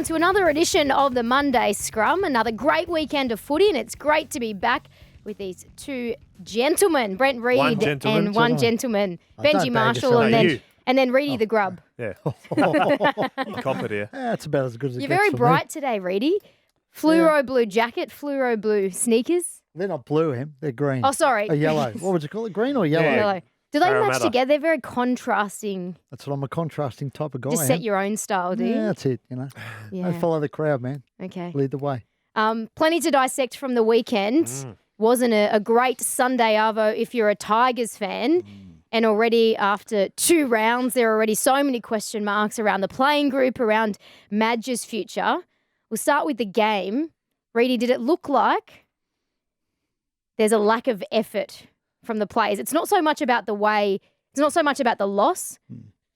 welcome to another edition of the Monday Scrum. Another great weekend of footy, and it's great to be back with these two gentlemen, Brent Read and one gentleman, Benji Marshall, and then Reedy the Grub. Yeah. You cop it here. That's about as good as it You're gets very for bright me. today, Reedy. Fluoro blue jacket, fluoro blue sneakers. They're not blue, Em. They're green. Oh, sorry. Or yellow. What would you call it? Green or yellow? Yellow. Do they match Parramatta. together? They're very contrasting. That's what I'm a contrasting type of guy. Just set your own style, do you? Yeah, that's it, I Yeah. follow the crowd, man. Okay. Lead the way. Plenty to dissect from the weekend. Wasn't a great Sunday arvo if you're a Tigers fan. And already after 2 rounds, there are already so many question marks around the playing group, around Madge's future. We'll start with the game. Reedy, did it look like there's a lack of effort from the players? It's not so much about the loss,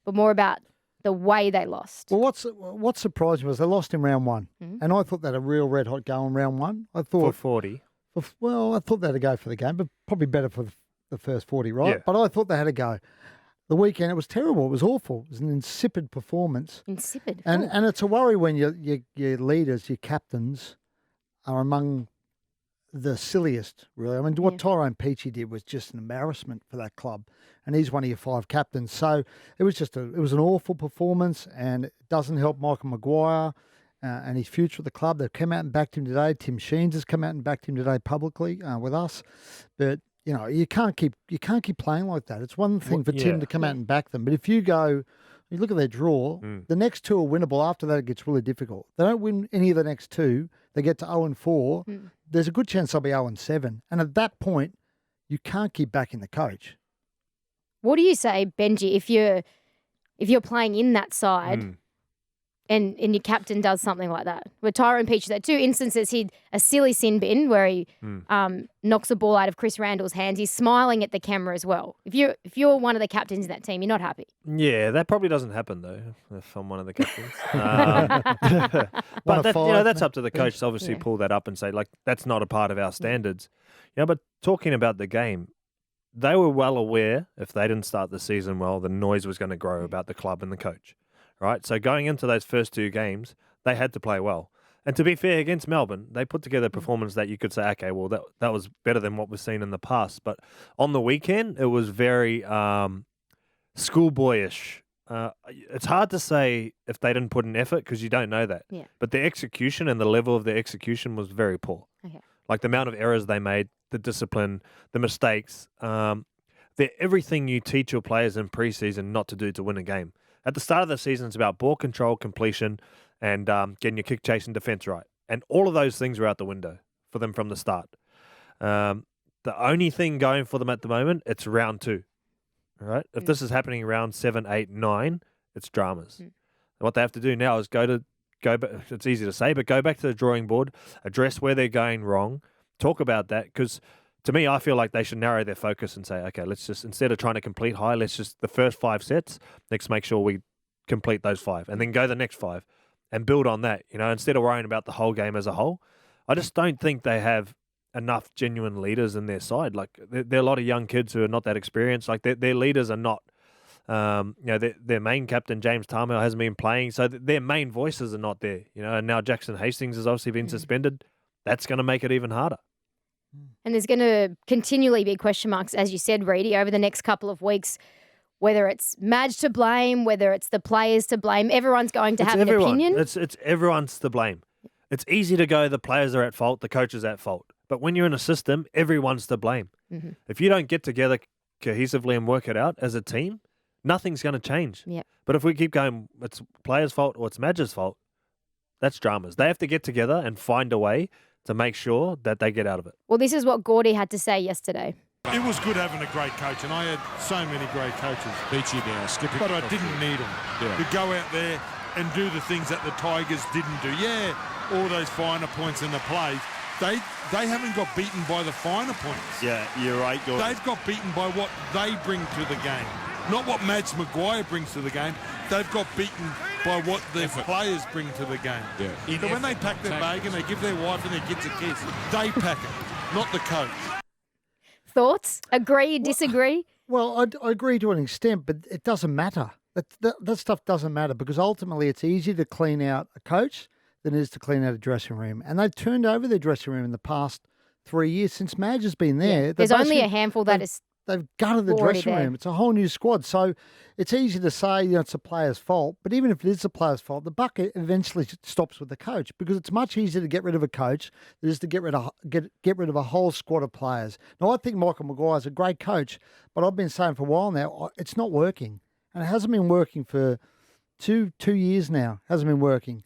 but more about the way they lost. Well, what surprised me was they lost in round 1. And I thought they had a real red-hot go in round 1. I For thought 40. Well, I thought they had a go for the game, but probably better for the first 40, right? Yeah. But I thought they had a go. The weekend, it was terrible. It was awful. It was an insipid performance. Insipid. And it's a worry when your leaders, your captains, are among the silliest, really. I mean, what Tyrone Peachey did was just an embarrassment for that club, and he's one of your 5 captains. So it was an awful performance, and it doesn't help Michael Maguire and his future at the club. They've come out and backed him today. Tim Sheens has come out and backed him today publicly with us, but you can't keep playing like that. It's one thing for Tim to come out and back them, but if you look at their draw, the next 2 are winnable. After that, it gets really difficult. They don't win any of the next 2. They get to 0-4. There's a good chance they'll be 0-7. And at that point, you can't keep backing the coach. What do you say, Benji, if you're playing in that side and your captain does something like that? Where Tyrone Peachey, there 2 instances, a silly sin bin where he knocks a ball out of Chris Randall's hands. He's smiling at the camera as well. If you're one of the captains in that team, you're not happy. Yeah, that probably doesn't happen, though, if I'm one of the captains. But that's up to the coach to obviously pull that up and say, like, that's not a part of our standards. But talking about the game, they were well aware if they didn't start the season well, the noise was going to grow about the club and the coach. Right, so going into those first 2 games, they had to play well. And to be fair, against Melbourne, they put together a performance that you could say, okay, well, that was better than what we've seen in the past. But on the weekend, it was very schoolboyish. It's hard to say if they didn't put in effort because you don't know that. Yeah. But the execution and the level of the execution was very poor. Okay. Like the amount of errors they made, the discipline, the mistakes. They're everything you teach your players in preseason not to do to win a game. At the start of the season, it's about ball control, completion, and getting your kick chase and defence right. And all of those things are out the window for them from the start. The only thing going for them at the moment, it's round 2. All right? If this is happening round 7, 8, 9, it's dramas. What they have to do now is go back. It's easy to say, but go back to the drawing board, address where they're going wrong, talk about that, because to me, I feel like they should narrow their focus and say, okay, let's just, instead of trying to complete high, let's just, the first 5 sets, let's make sure we complete those 5 and then go the next 5 and build on that, instead of worrying about the whole game as a whole. I just don't think they have enough genuine leaders in their side. Like, there are a lot of young kids who are not that experienced. Like, their leaders are not, their main captain, James Tarmel, hasn't been playing, so their main voices are not there, and now Jackson Hastings has obviously been suspended. That's going to make it even harder. And there's going to continually be question marks, as you said, Reedy, over the next couple of weeks, whether it's Madge to blame, whether it's the players to blame. Everyone's going to have an opinion. It's everyone's to blame. It's easy to go, the players are at fault, the coach is at fault. But when you're in a system, everyone's to blame. If you don't get together cohesively and work it out as a team, nothing's going to change. Yep. But if we keep going, it's players' fault or it's Madge's fault, that's dramas. They have to get together and find a way to make sure that they get out of it. Well, this is what Gordy had to say yesterday. It was good having a great coach, and I had so many great coaches. Peachey now, skipping. But I didn't need them to go out there and do the things that the Tigers didn't do. Yeah, all those finer points in the plays. They haven't got beaten by the finer points. Yeah, you're right, Gordon. They've got beaten by what they bring to the game. Not what Madge Maguire brings to the game. They've got beaten by what their players bring to the game. Yeah. So when they pack their bag and they give their wife and their kids a kiss, they pack it, not the coach. Thoughts? Agree, disagree? Well, I agree to an extent, but it doesn't matter. That stuff doesn't matter because ultimately it's easy to clean out a coach than it is to clean out a dressing room. And they've turned over their dressing room in the past 3 years since Madge has been there. There's only a handful that is. They've gutted the already dressing there. room. It's a whole new squad. So it's easy to say it's a player's fault. But even if it is the player's fault, the buck eventually stops with the coach, because it's much easier to get rid of a coach than it is to get rid of a whole squad of players. Now, I think Michael Maguire's a great coach, but I've been saying for a while now, it's not working. And it hasn't been working for two years now. It hasn't been working.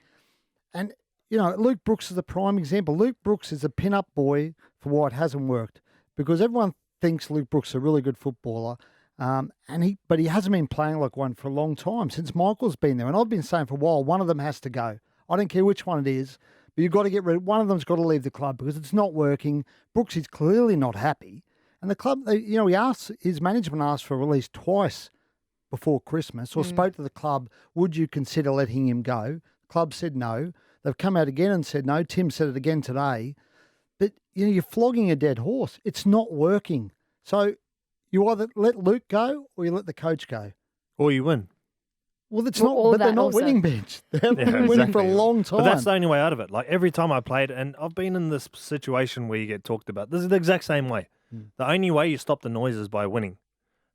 And, Luke Brooks is a prime example. Luke Brooks is a pin-up boy for why it hasn't worked, because everyone thinks Luke Brooks is a really good footballer, but he hasn't been playing like one for a long time, since Michael's been there. And I've been saying for a while, one of them has to go. I don't care which one it is, but you've got to get rid of one of them's got to leave the club, because it's not working. Brooks is clearly not happy. And the club, his management asked for a release twice before Christmas, or spoke to the club, would you consider letting him go? The club said no. They've come out again and said no. Tim said it again today. But, you're flogging a dead horse. It's not working. So you either let Luke go or you let the coach go. Or you win. Well, they're not winning, Bench. They haven't been winning for a long time. But that's the only way out of it. Like, every time I played, and I've been in this situation where you get talked about, this is the exact same way. The only way you stop the noise is by winning.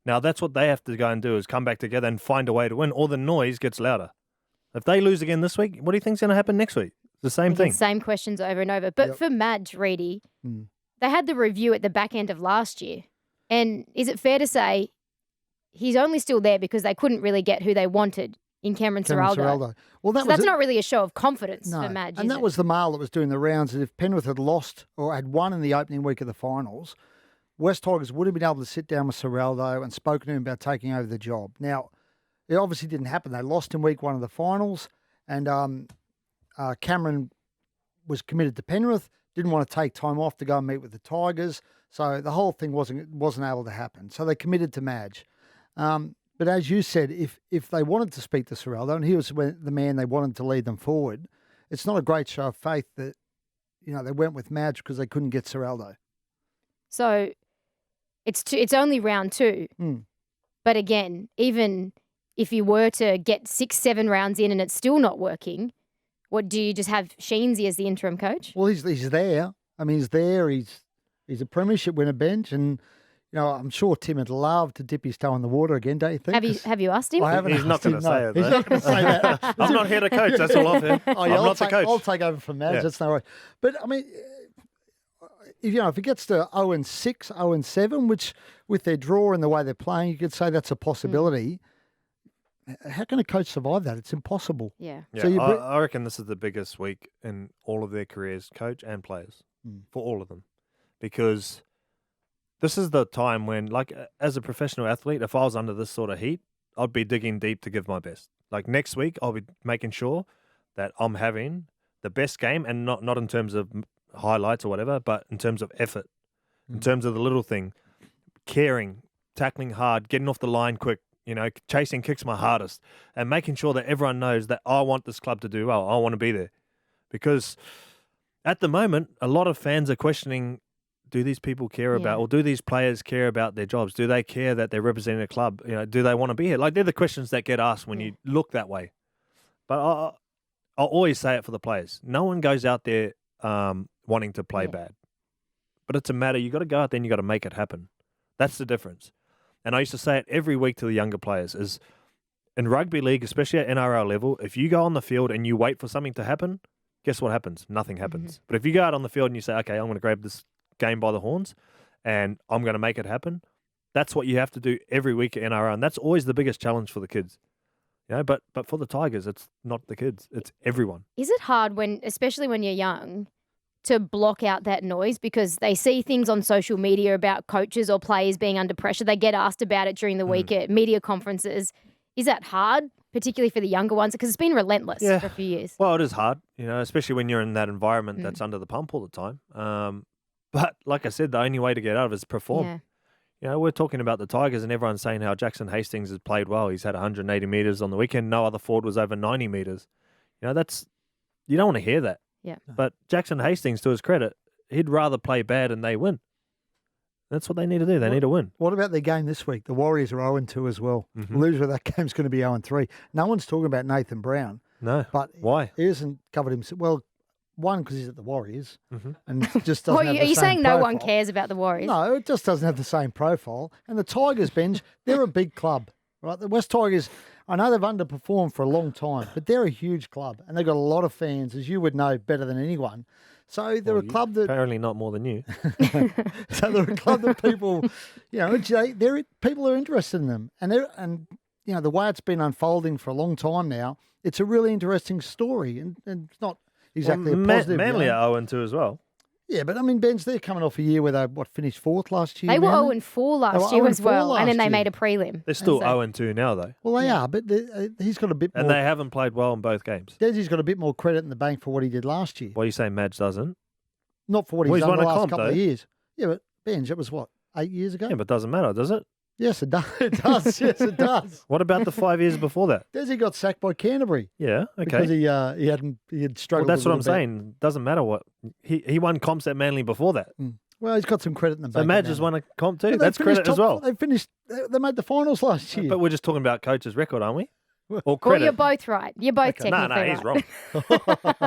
Now, that's what they have to go and do, is come back together and find a way to win, or the noise gets louder. If they lose again this week, what do you think's going to happen next week? The same thing. Same questions over and over. But for Madge, Reedy, they had the review at the back end of last year. And is it fair to say he's only still there because they couldn't really get who they wanted in Cameron Ciraldo? Well, that's not really a show of confidence for Madge, and that was the mail that was doing the rounds. And if Penrith had lost or had won in the opening week of the finals, West Tigers would have been able to sit down with Ciraldo and spoken to him about taking over the job. Now, it obviously didn't happen. They lost in week one of the finals, and Cameron was committed to Penrith, didn't want to take time off to go and meet with the Tigers, so the whole thing wasn't able to happen. So they committed to Madge. But as you said, if they wanted to speak to Ciraldo, and he was the man they wanted to lead them forward, it's not a great show of faith that they went with Madge because they couldn't get Ciraldo. So it's only round 2. But again, even if you were to get 6-7 rounds in and it's still not working, what do you just have Sheensy as the interim coach? Well, he's there. I mean, he's there. He's a premiership winner, Bench, and I'm sure Tim would love to dip his toe in the water again. Don't you think? Have you asked him? I haven't. He's not going to say it. He's not going to say that. I'm not here to coach. That's all I've heard. I'm not the coach. I'll take over from Madge. That's no way. But I mean, if it gets to 0-6, 0-7, which with their draw and the way they're playing, you could say that's a possibility. How can a coach survive that? It's impossible. Yeah. So I reckon this is the biggest week in all of their careers, coach and players, for all of them. Because this is the time when, like, as a professional athlete, if I was under this sort of heat, I'd be digging deep to give my best. Like, next week, I'll be making sure that I'm having the best game, and not in terms of highlights or whatever, but in terms of effort, in terms of the little thing, caring, tackling hard, getting off the line quick, chasing kicks my hardest, and making sure that everyone knows that I want this club to do well. I want to be there. Because at the moment, a lot of fans are questioning, do these people care about, or do these players care about their jobs? Do they care that they're representing a club? Do they want to be here? Like, they're the questions that get asked when you look that way. But I'll always say it for the players. No one goes out there wanting to play bad. But it's a matter, you got to go out there and you got to make it happen. That's the difference. And I used to say it every week to the younger players, is in rugby league, especially at NRL level, if you go on the field and you wait for something to happen, guess what happens? Nothing happens. But if you go out on the field and you say, okay, I'm going to grab this game by the horns and I'm going to make it happen, that's what you have to do every week at NRL. And that's always the biggest challenge for the kids. But for the Tigers, it's not the kids, it's everyone. Is it hard especially when you're young, to block out that noise, because they see things on social media about coaches or players being under pressure? They get asked about it during the week at media conferences. Is that hard, particularly for the younger ones? Because it's been relentless for a few years. Well, it is hard, especially when you're in that environment that's under the pump all the time. But like I said, the only way to get out of it is perform. We're talking about the Tigers and everyone's saying how Jackson Hastings has played well. He's had 180 metres on the weekend. No other forward was over 90 metres. You don't want to hear that. Yeah. But Jackson Hastings, to his credit, he'd rather play bad and they win. That's what they need to do. They need to win. What about their game this week? The Warriors are 0-2 as well. Loser of that game's going to be 0-3. No one's talking about Nathan Brown. No. But Why? he hasn't covered himself. Well, one, because he's at the Warriors and just Well, doesn't have are the you same saying no one profile. cares about the Warriors? No, it just doesn't have the same profile. And the Tigers, Benj, they're a big club, right? The West Tigers, I know they've underperformed for a long time, but they're a huge club and they've got a lot of fans, as you would know better than anyone. So they're a club that Apparently not more than you. so they're a club that people, people are interested in them, and the way it's been unfolding for a long time now, it's a really interesting story, and it's not exactly a positive. Manly are 0-2 as well. Yeah, but I mean, Benj, they're coming off a year where they finished fourth last year. They were Manly? 0-4 They last were year as 0-4 well, and then last they made year. a prelim. They're still So- 0-2 now, though. Well, they are, but he's got a bit more. And they haven't played well in both games. Desi's got a bit more credit in the bank for what he did last year. What are you saying Madge doesn't? Not for what Well, he's he's done won the a last comp, couple of though. years. Yeah, but Benj, it was what, 8 years ago? Yeah, but it doesn't matter, does it? Yes, it does. It does. Yes, it does. What about the 5 years before that? Desi got sacked by Canterbury Yeah, because okay. he had Well, struggled. that's a what I'm little bit. saying. Doesn't matter what. He won comps at Manly before that. Well, he's got some credit in the So bank. Madge now. has won a comp too. But they That's finished credit as top- well. They finished. They made the finals last year. But we're just talking about coach's record, aren't we? Or Well, credit. you're both right. You're both No, technically he's right.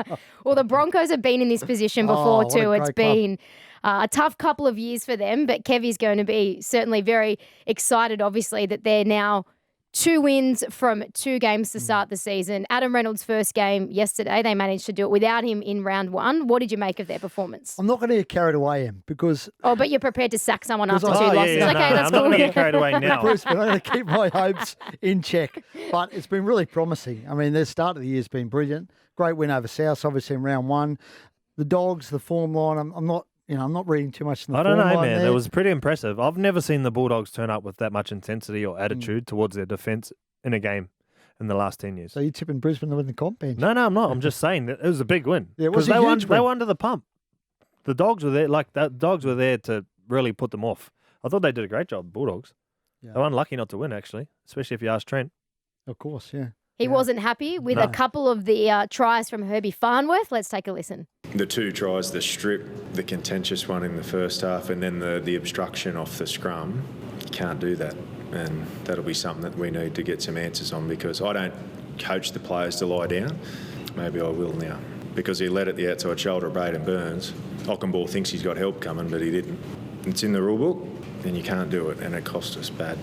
wrong. Well, the Broncos have been in this position Oh, before what a too. It's great club. been a tough couple of years for them, but Kevy's going to be certainly very excited, obviously, that they're now 2 wins from 2 games to start the season. Adam Reynolds' first game yesterday, they managed to do it without him in round 1. What did you make of their performance? I'm not going to get carried away, Em, because Oh, but you're prepared to sack someone after 2 Because losses. Okay, no, that's I'm not cool. going to get carried away now. Bruce, but I'm going to keep my hopes in check. But it's been really promising. I mean, their start of the year has been brilliant. Great win over South, obviously in round 1. The Dogs, the form line. I'm not reading too much in the I form don't know, line man. there. It was pretty impressive. I've never seen the Bulldogs turn up with that much intensity or attitude towards their defence in a game in the last 10 years. So you tipping Brisbane to win the comp, Bench? No, I'm not. I'm just saying that it was a big win. Yeah, it was 'Cause a they huge They win. were under the pump. The Dogs were there. The Dogs were there to really put them off. I thought they did a great job, Bulldogs. Yeah. They were unlucky not to win, actually, especially if you ask Trent. Of course, yeah. He wasn't happy with No. a couple of the tries from Herbie Farnworth. Let's take a listen. The 2 tries, the strip, the contentious one in the first half, and then the obstruction off the scrum, you can't do that. And that'll be something that we need to get some answers on, because I don't coach the players to lie down. Maybe I will now. Because he led at the outside shoulder of Braden Burns. Ockenball thinks he's got help coming, but he didn't. It's in the rule book, and you can't do it, and it cost us bad.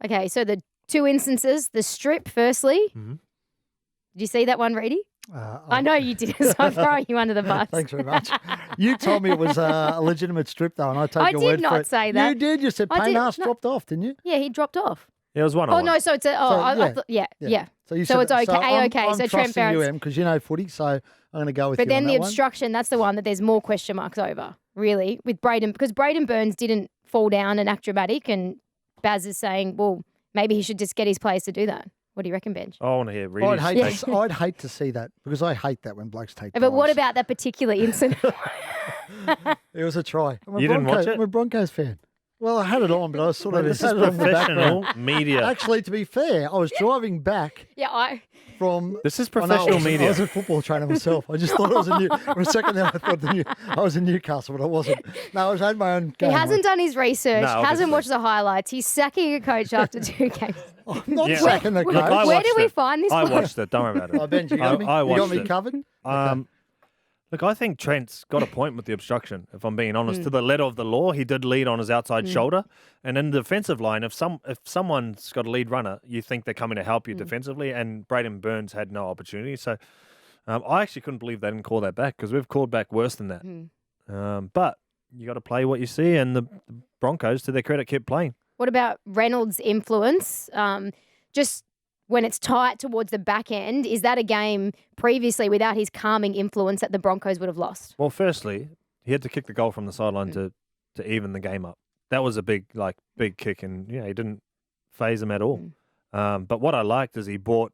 Okay, so the 2 instances, the strip, firstly. Mhm. Did you see that one, Reedy? I know you did, so I'm throwing you under the bus. Thanks very much. You told me it was a legitimate strip, though, and I take I your did word for not it. say that. You did. You said I Payne did. Haas No. dropped off, didn't you? Yeah, he dropped off. It was 1-1. Oh, no, so it's a... Oh, So, I yeah. thought, yeah. So you So said it's okay, I'm, okay. I'm So Trent trusting you, Barrett's- Em, because you know footy, so I'm going to go with But you then on the that one. obstruction, that's the one that there's more question marks over, really, with Braden, because Braden Burns didn't fall down and act dramatic, and Baz is saying, well, maybe he should just get his players to do that. What do you reckon, Benj? I want to hear I'd Reedy's hate, take. I'd hate to see that, because I hate that when blokes take But what tries. about that particular incident? It was a try. I'm a You didn't watch it? I'm a Broncos fan. Well, I had it on, but I was sort of This is had it on the professional background. media. Actually, to be fair, I was driving back Yeah, from. This is I know, professional I media. was a football trainer myself. I just thought I was in for a second there. I thought I was in Newcastle, but I wasn't. No, I had my own he game. hasn't done his research, No, hasn't obviously. watched the highlights. He's sacking a coach after 2 games. I'm not Yeah. sacking the Look, coach. I Where watched did we it. find this I one? watched it. Don't worry about it. Oh, Benji, you got me. I You got watched me it. covered. Look, I think Trent's got a point with the obstruction, if I'm being honest. To the letter of the law, he did lead on his outside shoulder. And in the defensive line, if someone's got a lead runner, you think they're coming to help you defensively, and Braden Burns had no opportunity. So I actually couldn't believe they didn't call that back, because we've called back worse than that. But you got to play what you see, and the Broncos, to their credit, kept playing. What about Reynolds' influence? Just when it's tight towards the back end, is that a game previously without his calming influence that the Broncos would have lost? Well, firstly, he had to kick the goal from the sideline to even the game up. That was a big kick, and he didn't phase him at all. But what I liked is he brought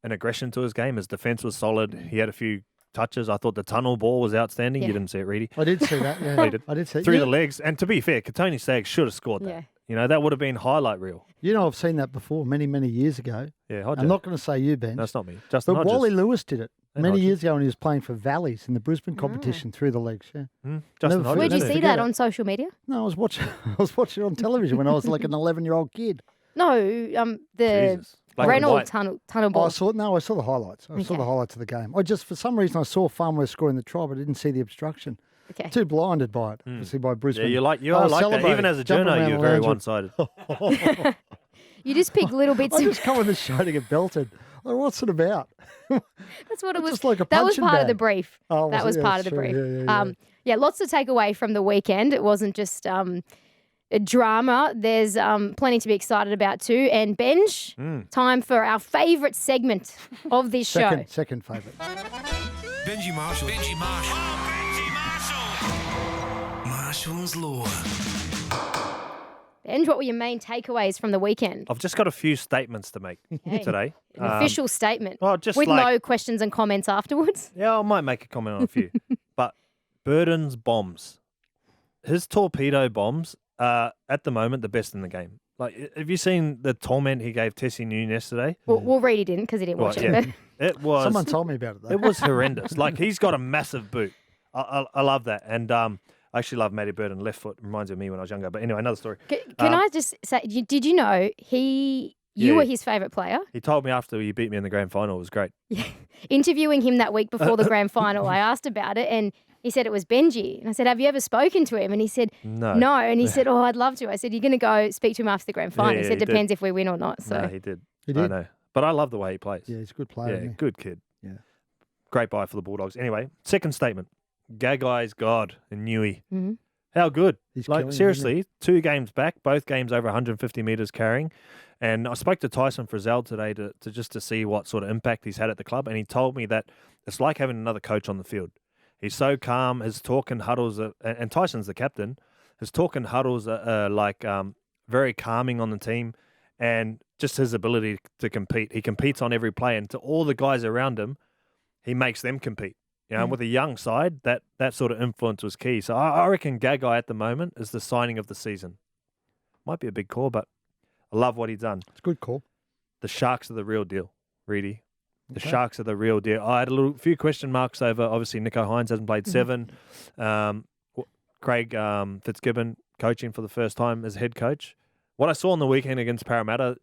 an aggression to his game. His defense was solid. He had a few touches. I thought the tunnel ball was outstanding. Yeah. You didn't see it, Reedy. I did see that. Yeah, They did. I did see it. Through the legs. And to be fair, Katoni Staggs should have scored that. Yeah. That would have been highlight reel. You know, I've seen that before many, many years ago. Yeah, Hodges. I'm not going to say you, Ben. That's not me. Justin But Hodges. Wally Lewis did it And many Hodges. years ago when he was playing for Valleys in the Brisbane competition through the legs. Yeah. Justin Never Hodges. Where'd you Never see forget that it. on social media? No, I was watching. I was watching it on television when I was like an 11-year-old kid. No, the Jesus. Black and Reynolds white. tunnel I ball. saw the highlights. I saw the highlights of the game. For some reason, I saw Farnworth scoring the try, but I didn't see the obstruction. Okay. Too blinded by it, obviously, by Brisbane. Yeah, you I are was like that. celebrating, Even as a jumping journo, around you're the very lounge. one-sided. You just pick little bits. I just come on the show to get belted. Like, what's it about? That's what it was. Just like a that was punching part of the bag. brief. Oh, that was was it? part That's of the true. brief. Yeah. Lots to take away from the weekend. It wasn't just a drama. There's plenty to be excited about too. And Benj, time for our favourite segment of this show. Second favourite. Benji Marshall. Benji Marshall. Oh, Benji Marshall. Marshall's Law. Benj, what were your main takeaways from the weekend? I've just got a few statements to make today. An official statement. Oh, just with like, no questions and comments afterwards. Yeah, I might make a comment on a few. But Burden's bombs. His torpedo bombs are, at the moment, the best in the game. Like, have you seen the torment he gave Tessie Noon yesterday? We'll read it in because he didn't watch it. yeah. But It was. Someone told me about it, though. It was horrendous. Like, he's got a massive boot. I love that. And I actually love Matty Burden. Left foot reminds me of me when I was younger. But anyway, another story. Can I just say, did you know you were his favourite player? He told me after he beat me in the grand final. It was great. Interviewing him that week before the grand final, I asked about it and he said it was Benji. And I said, have you ever spoken to him? And he said, No. no. And he said, oh, I'd love to. I said, you're going to go speak to him after the grand final. Yeah, he said, he depends if we win or not. So No, he did. He did? I know. But I love the way he plays. Yeah, he's a good player. Yeah, isn't he? good kid. Yeah. Great buy for the Bulldogs. Anyway, second statement. Gagai's God and Newey. Mhm. How good. He's Like, killing it, isn't seriously, 2 games back, both games over 150 metres carrying. And I spoke to Tyson Frizzell today to see what sort of impact he's had at the club. And he told me that it's like having another coach on the field. He's so calm. His talk and huddles, and Tyson's the captain. His talk and huddles are very calming on the team, and just his ability to compete. He competes on every play, and to all the guys around him, he makes them compete. You know, and with a young side, that sort of influence was key. So I reckon Gagai at the moment is the signing of the season. Might be a big call, but I love what he's done. It's a good call. The Sharks are the real deal, Reedy. The Okay. Sharks are the real deal. I had a few question marks over, obviously, Nico Hines hasn't played 7. Craig Fitzgibbon coaching for the first time as head coach. What I saw on the weekend against Parramatta,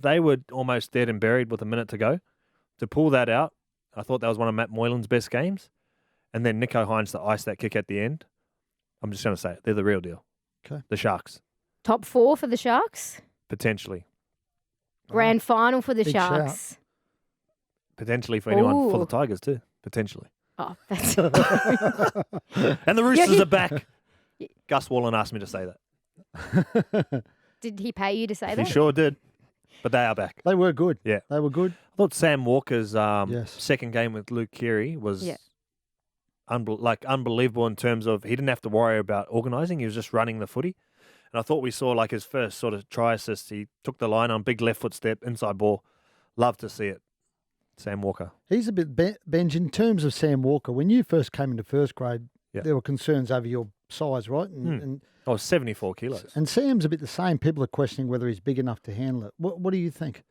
they were almost dead and buried with a minute to go. To pull that out, I thought that was one of Matt Moylan's best games. And then Nico Hines to ice that kick at the end. I'm just going to say it. They're the real deal. Okay. The Sharks, Top 4 for the Sharks. potentially. Grand final for the Big Sharks. Potentially for anyone, for Ooh. the Tigers too. Potentially. Oh, that's And the Roosters are back. Gus Wallen asked me to say that. Did he pay you to say He that? sure did. But they are back. They were good. Yeah. They were good. I thought Sam Walker's Yes. second game with Luke Keary was Yeah. unbelievable in terms of he didn't have to worry about organising. He was just running the footy. And I thought we saw like his first sort of try assist. He took the line on, big left foot step, inside ball. Love to see it. Sam Walker. He's a bit, Benj, in terms of Sam Walker, when you first came into first grade, Yeah. there were concerns over your size, right? And Oh, 74 kilos. and Sam's a bit the same. People are questioning whether he's big enough to handle it. What do you think?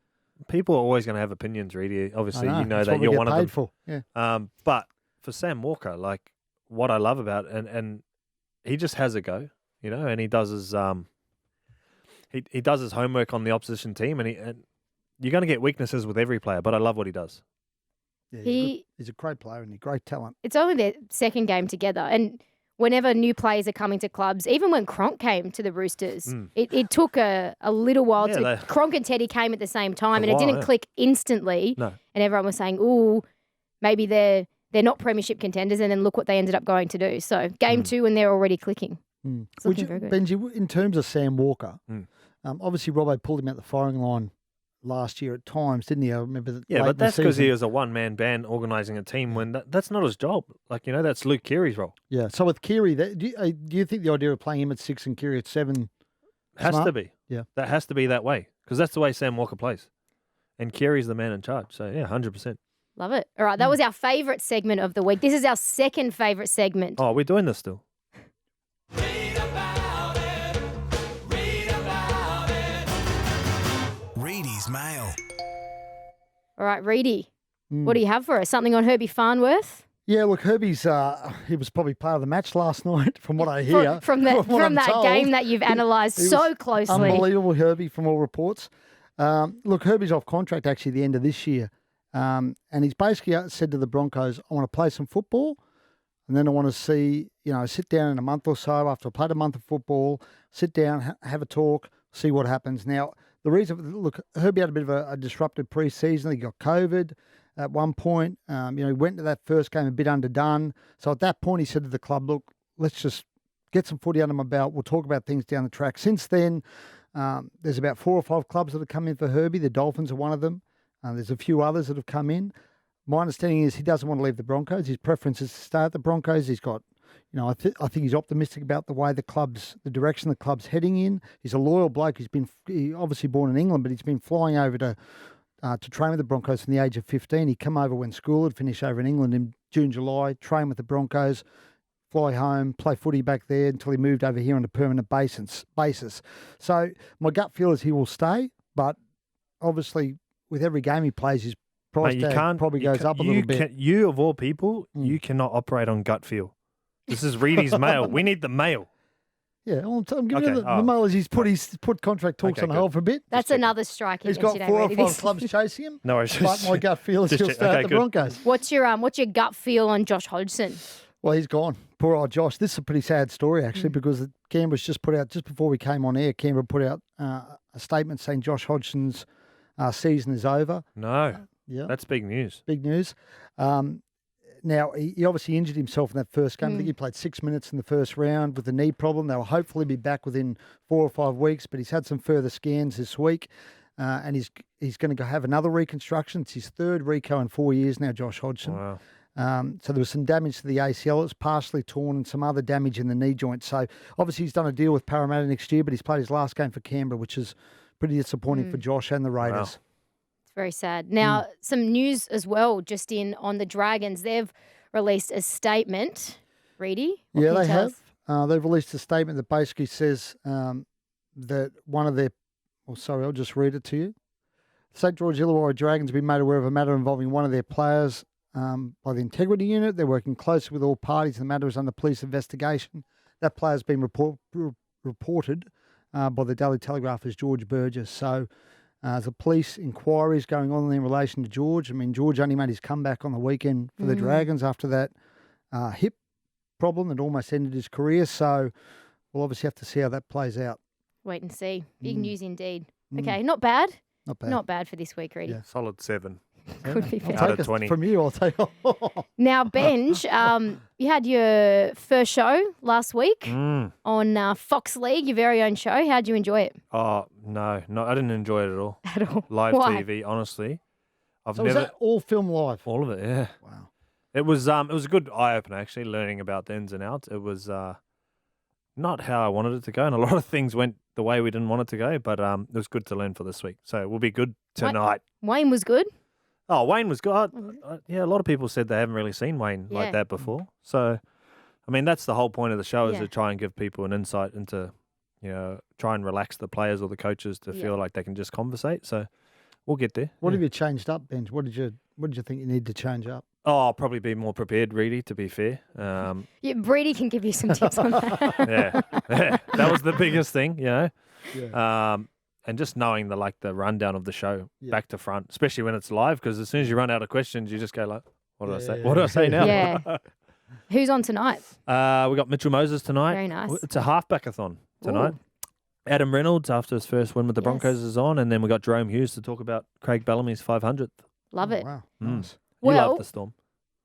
People are always going to have opinions, Reedy. Obviously, you know that's that what we you're get one of paid them. for. Yeah. But for Sam Walker, like what I love about it, and he just has a go, you know, and he does his he does his homework on the opposition team, and you're going to get weaknesses with every player, but I love what he does. Yeah, He- he's a great player and a great talent. It's only their second game together. And whenever new players are coming to clubs, even when Cronk came to the Roosters, it took a little while Yeah, Cronk and Teddy came at the same time, A and it while, didn't yeah. click instantly. No. And everyone was saying, ooh, maybe they're not premiership contenders, and then look what they ended up going to do. So game 2, and they're already clicking. It's Would looking you, very good. Benji, in terms of Sam Walker, Mm. Obviously Robbo pulled him out the firing line last year at times, didn't he? I remember that. Yeah, late but in the that's because he season. was a one-man band organising a team when that's not his job. Like, you know, that's Luke Keary's role. Yeah. So with Keary, do you think the idea of playing him at 6 and Keary at 7 Has smart? to be. Yeah. That has to be that way because that's the way Sam Walker plays. And Keary's the man in charge. So, yeah, 100%. Love it. All right, that was our favourite segment of the week. This is our second favourite segment. Oh, we're doing this still. Reedy's Mail. All right, Reedy, what do you have for us? Something on Herbie Farnworth? Yeah, look, Herbie's he was probably part of the match last night, from what I hear. From what I'm that told. game that you've analysed He so was closely. Unbelievable, Herbie, from all reports. Look, Herbie's off contract actually the end of this year. And he's basically said to the Broncos, I want to play some football. And then I want to see, sit down in a month or so after I played a month of football, sit down, have a talk, see what happens. Now, the reason, look, Herbie had a bit of a disrupted pre-season. He got COVID at one point. He went to that first game a bit underdone. So at that point, he said to the club, look, let's just get some footy under my belt. We'll talk about things down the track. Since then, there's about 4 or 5 clubs that have come in for Herbie. The Dolphins are one of them. There's a few others that have come in. My understanding is he doesn't want to leave the Broncos. His preference is to stay at the Broncos. He's got, I think he's optimistic about the way the direction the club's heading in. He's a loyal bloke. He obviously born in England, but he's been flying over to train with the Broncos from the age of 15. He come over when school had finished over in England in June, July, train with the Broncos, fly home, play footy back there until he moved over here on a permanent basis. So my gut feel is he will stay, but obviously with every game he plays, his price tag probably goes up a little bit. You, of all people, you cannot operate on gut feel. This is Reedy's mail. We need the mail. Yeah, I'm giving you the mail is he's put contract talks on hold for a bit. That's another strike. He's got 4 or 5 clubs chasing him. No, but my gut feel is he'll stay at the Broncos. What's your gut feel on Josh Hodgson? Well, he's gone. Poor old Josh. This is a pretty sad story, actually, because Canberra's just put out, just before we came on air, Canberra put out a statement saying Josh Hodgson's season is over. No. That's big news. Big news. Now, he obviously injured himself in that first game. I think he played 6 minutes in the first round with a knee problem. They'll hopefully be back within 4 or 5 weeks, but he's had some further scans this week, and he's going to have another reconstruction. It's his 3rd reco in 4 years now, Josh Hodgson. Wow. So there was some damage to the ACL. It was partially torn and some other damage in the knee joint. So obviously he's done a deal with Parramatta next year, but he's played his last game for Canberra, which is pretty disappointing for Josh and the Raiders. Wow. It's very sad. Now, some news as well, just on the Dragons. They've released a statement. Reedy? Yeah, they have. They've released a statement that basically says that one of their... I'll just read it to you. St. George Illawarra Dragons have been made aware of a matter involving one of their players by the Integrity Unit. They're working closely with all parties. The matter is under police investigation. That player has been reported by the Daily Telegraph as George Burgess. So there's a police inquiry going on in relation to George. I mean, George only made his comeback on the weekend for the Dragons after that hip problem that almost ended his career. So we'll obviously have to see how that plays out. Wait and see. Big news indeed. Okay, not bad. Not bad. Not bad for this week, Reedy. Yeah. Solid 7. Could be fair. Out of 20. From you, I'll take Now, Benj, you had your first show last week on Fox League, your very own show. How'd you enjoy it? Oh, no, I didn't enjoy it at all. At all? Live Why? TV, honestly. So was that all film live? All of it, yeah. Wow. It was a good eye-opener, actually, learning about the ins and outs. It was not how I wanted it to go, and a lot of things went the way we didn't want it to go, but it was good to learn for this week. So we'll be good tonight. Wayne was good? Oh, Wayne was good. Yeah, a lot of people said they haven't really seen Wayne like that before. So, I mean, that's the whole point of the show is to try and give people an insight into, try and relax the players or the coaches to feel like they can just conversate. So we'll get there. What have you changed up, Benj? What did you think you need to change up? Oh, I'll probably be more prepared, Reedy, to be fair. Yeah, Brady can give you some tips on that. yeah, that was the biggest thing, Yeah. And just knowing the rundown of the show back to front, especially when it's live, because as soon as you run out of questions, you just go like, what do I say? What do I say now? Yeah. Who's on tonight? We got Mitchell Moses tonight. Very nice. It's a halfback-a-thon tonight. Ooh. Adam Reynolds, after his first win with the Broncos, is on. And then we got Jerome Hughes to talk about Craig Bellamy's 500th. Love it. Wow. Nice. You love the Storm.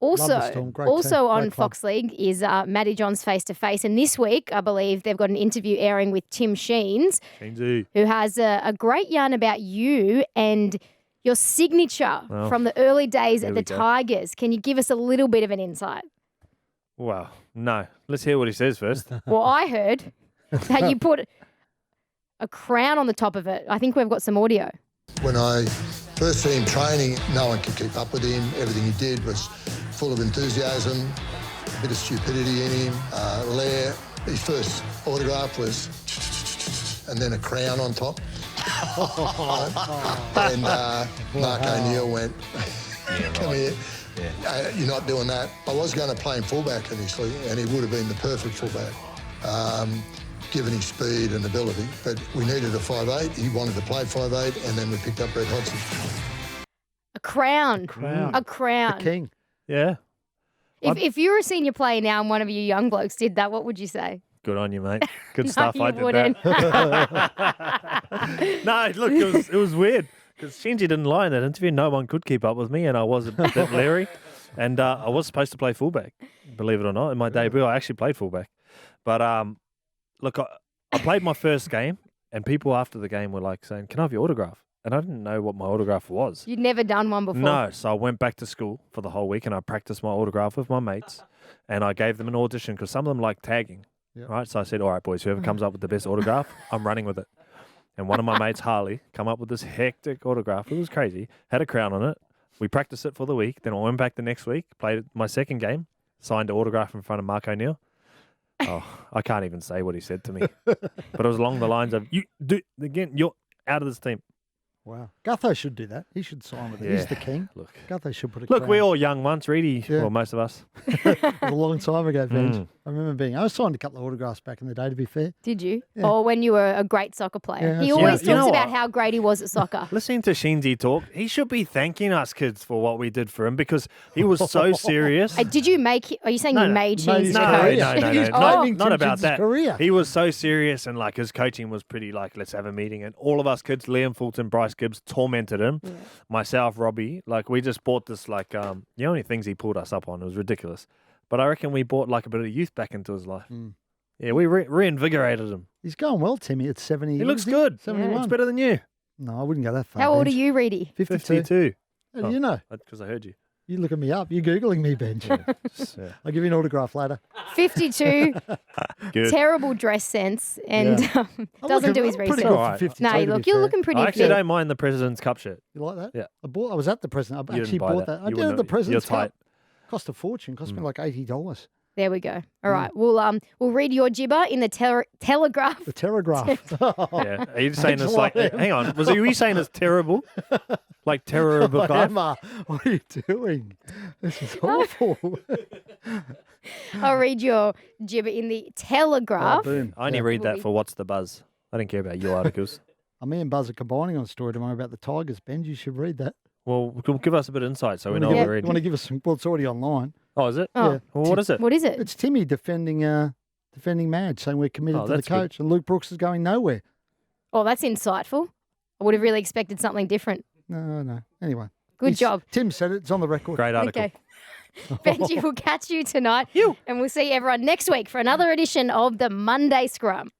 Also on Great Fox League is Matty John's Face to Face. And this week, I believe they've got an interview airing with Tim Sheens, Sheensy, who has a great yarn about you and your signature from the early days at the Tigers. Can you give us a little bit of an insight? Wow. No. Let's hear what he says first. Well, I heard that you put a crown on the top of it. I think we've got some audio. When I first see him training, no one could keep up with him. Everything he did was full of enthusiasm, a bit of stupidity in him. Lair, his first autograph was and then a crown on top. And Mark O'Neill went, come here. Yeah. You're not doing that. I was going to play him fullback initially, and he would have been the perfect fullback. given his speed and ability. But we needed a 5'8". He wanted to play 5'8", and then we picked up Brett Hodgson. A crown. Crown. A crown. The king. Yeah. If you were a senior player now and one of you young blokes did that, what would you say? Good on you, mate. Good No, stuff. you I did wouldn't. that. No, look, it was weird because Shinji didn't lie in that interview. No one could keep up with me, and I was a bit leery. And I was supposed to play fullback, believe it or not. In my debut, I actually played fullback. But look, I played my first game, and people after the game were like saying, "Can I have your autograph?" And I didn't know what my autograph was. You'd never done one before. No, so I went back to school for the whole week, and I practiced my autograph with my mates, and I gave them an audition because some of them like tagging. Yep. Right, so I said, all right, boys, whoever comes up with the best autograph, I'm running with it. And one of my mates, Harley, come up with this hectic autograph. It was crazy. Had a crown on it. We practiced it for the week. Then I went back the next week, played my second game, signed an autograph in front of Mark O'Neill. Oh, I can't even say what he said to me. But it was along the lines of, you're out of this team. Wow. Gutho should do that. He should sign with it. He's Yeah. the king. Look, Gutho should put a Look, crown. we're all young once, Reedy. Yeah. Well, most of us. It was a long time ago, Benj. Mm. I remember I signed a couple of autographs back in the day, to be fair. Did you? Yeah. Or when you were a great soccer player? Yeah, He that's always right. You talks know about what? how great he was at soccer. Listening to Shinji talk, he should be thanking us kids for what we did for him because he was so serious. Did you make? Are you saying No, you no. made Made Shin's his No, career. coach? no, He's no, claiming not about Shinji's that. career. He was so serious and like his coaching was pretty like, let's have a meeting. And all of us kids, Liam Fulton, Bryce Gibbs, tormented him. Yeah. Myself, Robbie, like we just bought this like, the only things he pulled us up on, it was ridiculous. But I reckon we brought like a bit of youth back into his life. Mm. Yeah, we reinvigorated him. He's going well, Timmy, at 70. He what looks is good. 71. It's better than you. No, I wouldn't go that far. How old are Benj. you, Reedy? 52. 52. How do you know? Because I heard you. You looking me up. You're Googling me, Benj. Yeah. I'll give you an autograph later. 52, Good. terrible dress sense, and I'm doesn't do looking- his I'm pretty research. good All right. for 52, No, to look, be you're fair. looking pretty I actually fit. don't mind the President's Cup shirt. You like that? Yeah. I was at the President. I You actually didn't buy bought that. that. I You did at wouldn't the have- President's You're Cup. tight. Cost a fortune. Cost me like $80. There we go. All right, we'll read your gibber in the Telegraph. The Telegraph. Yeah. Are you saying Thanks it's a like, lot, Em. hang on, were you saying it's terrible? Like terrible? Emma, what are you doing? This is awful. I'll read your gibber in the Oh, Telegraph. boom. I only Yeah. read that for What's the Buzz. I don't care about your articles. Me and Buzz are combining on a story tomorrow about the Tigers. Benj, you should read that. Well, give us a bit of insight so we know You what wanna we're give- You want to reading. give us some? Well, it's already online. Oh, is it? Oh, Yeah. Well, what is it? what is it? It's Timmy defending Madge, saying we're committed Oh, to the that's good. coach, and Luke Brooks is going nowhere. Oh, that's insightful. I would have really expected something different. No. Anyway, Good job. Tim said it. It's on the record. Great article. Okay. Benji, we'll catch you tonight. And we'll see everyone next week for another edition of the Monday Scrum.